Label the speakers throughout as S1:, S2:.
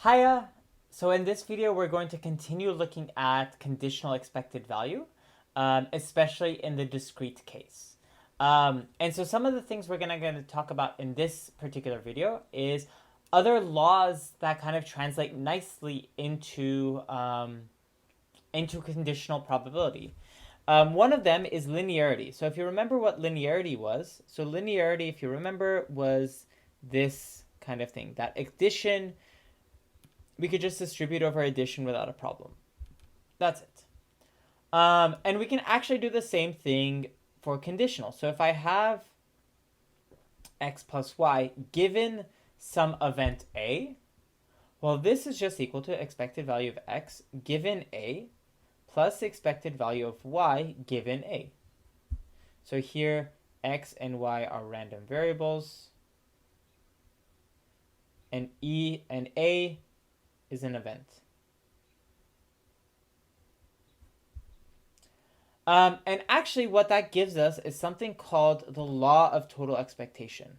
S1: Hiya! So in this video, we're going to continue looking at conditional expected value, especially in the discrete case. And so some of the things we're going to talk about in this particular video is other laws that kind of translate nicely into conditional probability. One of them is linearity. So if you remember what linearity was, so linearity, if you remember, was this kind of thing, that addition, we could just distribute over addition without a problem. That's it. And we can actually do the same thing for conditional. So if I have x plus y given some event a, well, this is just equal to expected value of x given a plus expected value of y given a. So here, x and y are random variables, and e and a is an event. And actually what that gives us is something called the law of total expectation.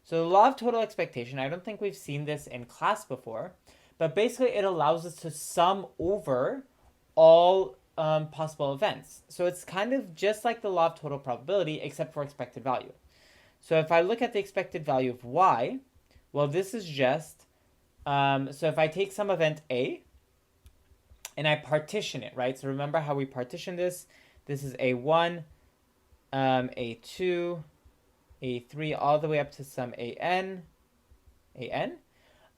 S1: So the law of total expectation, I don't think we've seen this in class before, but basically it allows us to sum over all possible events. So it's kind of just like the law of total probability, except for expected value. So if I look at the expected value of y, well, this is just, so if I take some event a, and I partition it, right? So remember how we partition this? This is a1, a2, a3, all the way up to some an.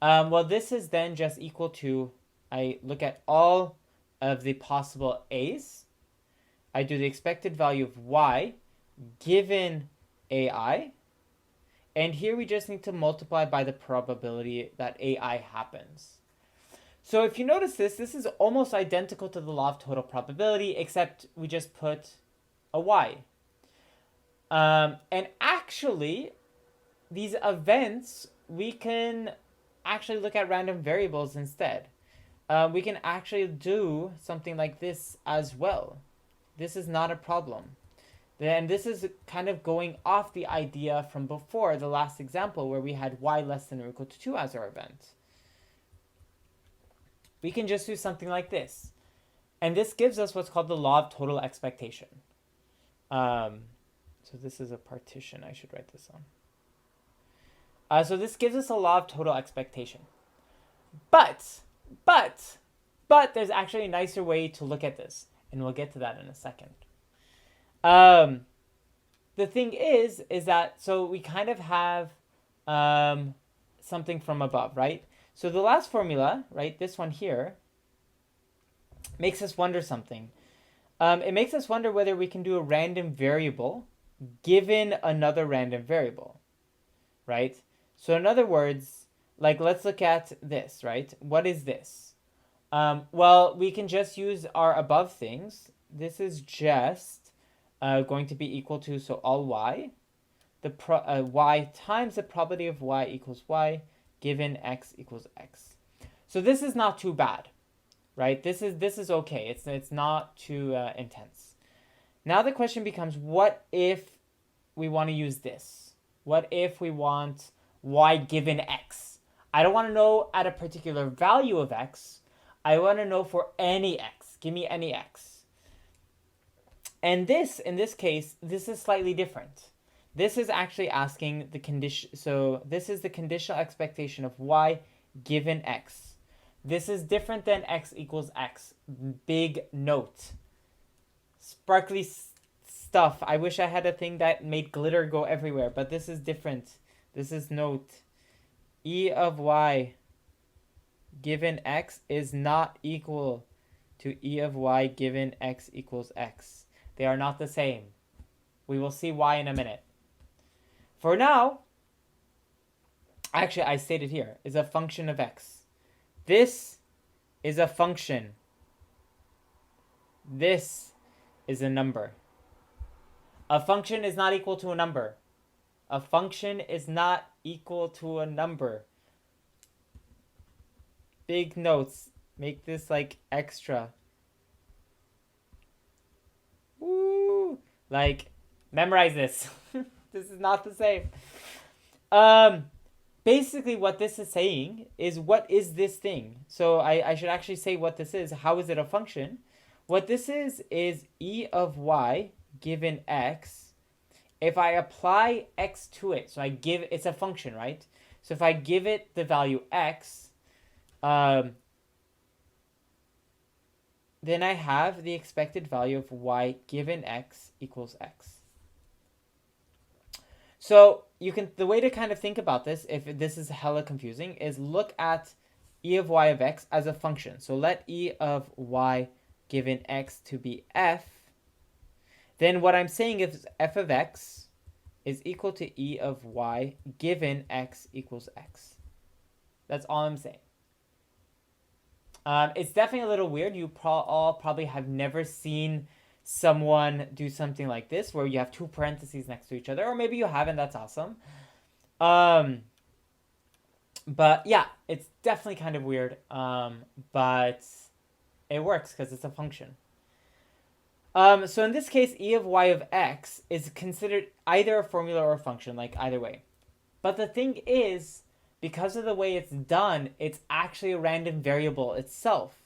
S1: Well, this is then just equal to, I look at all of the possible a's. I do the expected value of y given ai. And here we just need to multiply by the probability that ai happens. So if you notice this is almost identical to the law of total probability, except we just put a y. And actually, these events, we can actually look at random variables instead. We can actually do something like this as well. This is not a problem. And this is kind of going off the idea from before, the last example, where we had y less than or equal to 2 as our event. We can just do something like this. And this gives us what's called the law of total expectation. So this is a partition. I should write this on. So this gives us a law of total expectation. But there's actually a nicer way to look at this. And we'll get to that in a second. The thing is that, so we kind of have something from above, right? So the last formula, right, this one here, makes us wonder something. It makes us wonder whether we can do a random variable given another random variable, right? So in other words, like, let's look at this, right? What is this? Well, we can just use our above things. This is just going to be equal to, so all y, y times the probability of y equals y, given x equals x. So this is not too bad, right? This is okay. It's not too intense. Now the question becomes, what if we want to use this? What if we want y given x? I don't want to know at a particular value of x. I want to know for any x. Give me any x. And this, in this case, this is slightly different. This is actually asking the condition. So this is the conditional expectation of y given x. This is different than x equals x. Big note. Sparkly stuff. I wish I had a thing that made glitter go everywhere, but this is different. This is note. E of y given x is not equal to e of y given x equals x. They are not the same. We will see why in a minute. For now, actually I stated here, is a function of x. This is a function. This is a number. A function is not equal to a number. A function is not equal to a number. Big notes. Make this like extra. Woo! Like, memorize this. This is not the same. basically what this is saying is, what is this thing? So I should actually say what this is. How is it a function? What this is e of y given x. If I apply x to it, so I give, it's a function, right? So if I give it the value x, then I have the expected value of y given x equals x. So you can, the way to kind of think about this, if this is hella confusing, is look at e of y of x as a function. So let e of y given x to be f. Then what I'm saying is f of x is equal to e of y given x equals x. That's all I'm saying. It's definitely a little weird. You all probably have never seen someone do something like this where you have two parentheses next to each other, or maybe you haven't. That's awesome. But yeah, it's definitely kind of weird. But it works because it's a function. So in this case, e of y of x is considered either a formula or a function, like either way. But the thing is, because of the way it's done, it's actually a random variable itself.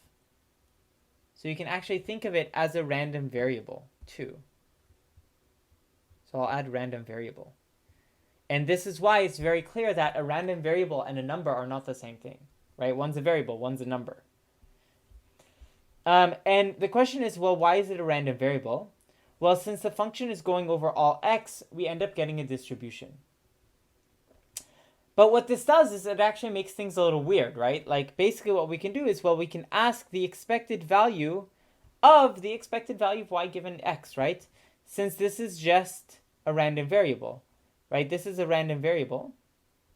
S1: So you can actually think of it as a random variable too. So I'll add random variable. And this is why it's very clear that a random variable and a number are not the same thing, right? One's a variable, one's a number. And the question is, well, why is it a random variable? Well, since the function is going over all x, we end up getting a distribution. But what this does is it actually makes things a little weird, right? Like basically what we can do is, well, we can ask the expected value of y given x, right? Since this is just a random variable, right? This is a random variable,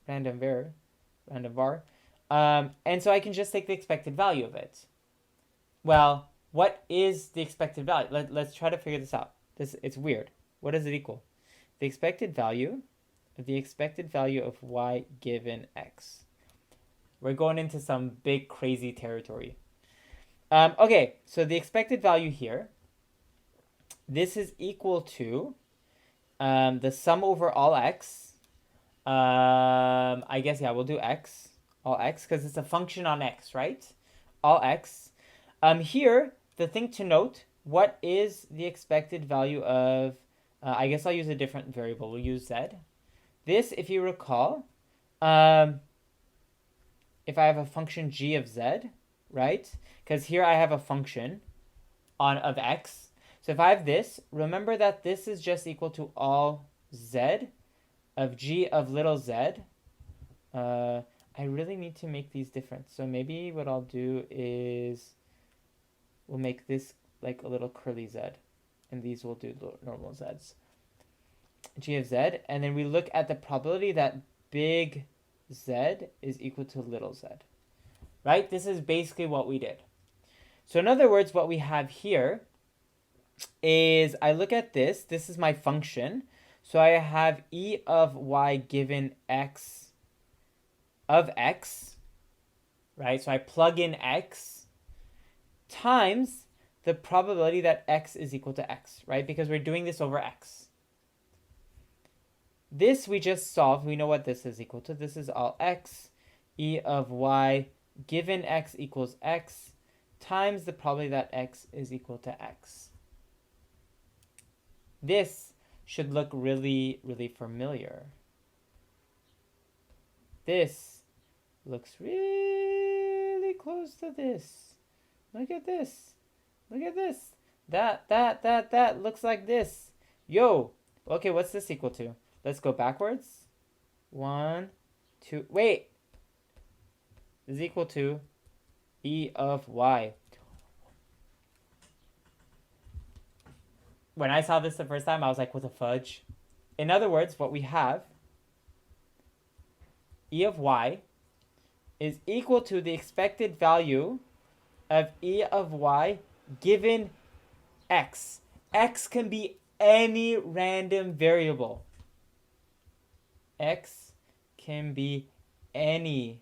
S1: random var. And so I can just take the expected value of it. Well, what is the expected value? Let's try to figure this out. It's weird. What does it equal? The expected value of y given x. We're going into some big crazy territory. Okay, so the expected value here, this is equal to the sum over all x. I guess, yeah, we'll do x, all x, because it's a function on x, right? All x. Here, the thing to note, what is the expected value of, I guess I'll use a different variable. We'll use z. This, if you recall, if I have a function g of z, right? Because here I have a function of x. So if I have this, remember that this is just equal to all z of g of little z. I really need to make these different. So maybe what I'll do is we'll make this like a little curly z, and these will do normal z's. G of z, and then we look at the probability that big Z is equal to little z, right? This is basically what we did. So in other words, what we have here is, I look at this is my function. So I have e of y given x of x, right? So I plug in x times the probability that x is equal to x, right? Because we're doing this over x. This we just solved. We know what this is equal to. This is all x. E of y given x equals x times the probability that x is equal to x. This should look really, really familiar. This looks really close to this. Look at this. Look at this. That looks like this. Yo. Okay, what's this equal to? Let's go backwards. 1, 2, wait. This is equal to e of y. When I saw this the first time, I was like, what the fudge? In other words, what we have, e of y is equal to the expected value of e of y given x. X can be any random variable. X can be any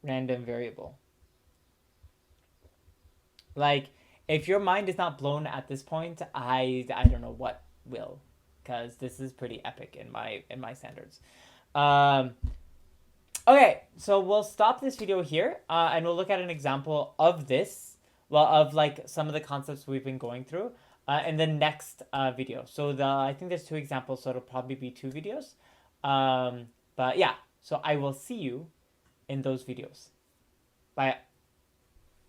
S1: random variable. Like, if your mind is not blown at this point, I don't know what will, because this is pretty epic in my standards. Okay, so we'll stop this video here, and we'll look at an example of this, well, of like some of the concepts we've been going through, in the next video. So I think there's two examples, so it'll probably be two videos. But yeah, so I will see you in those videos. Bye.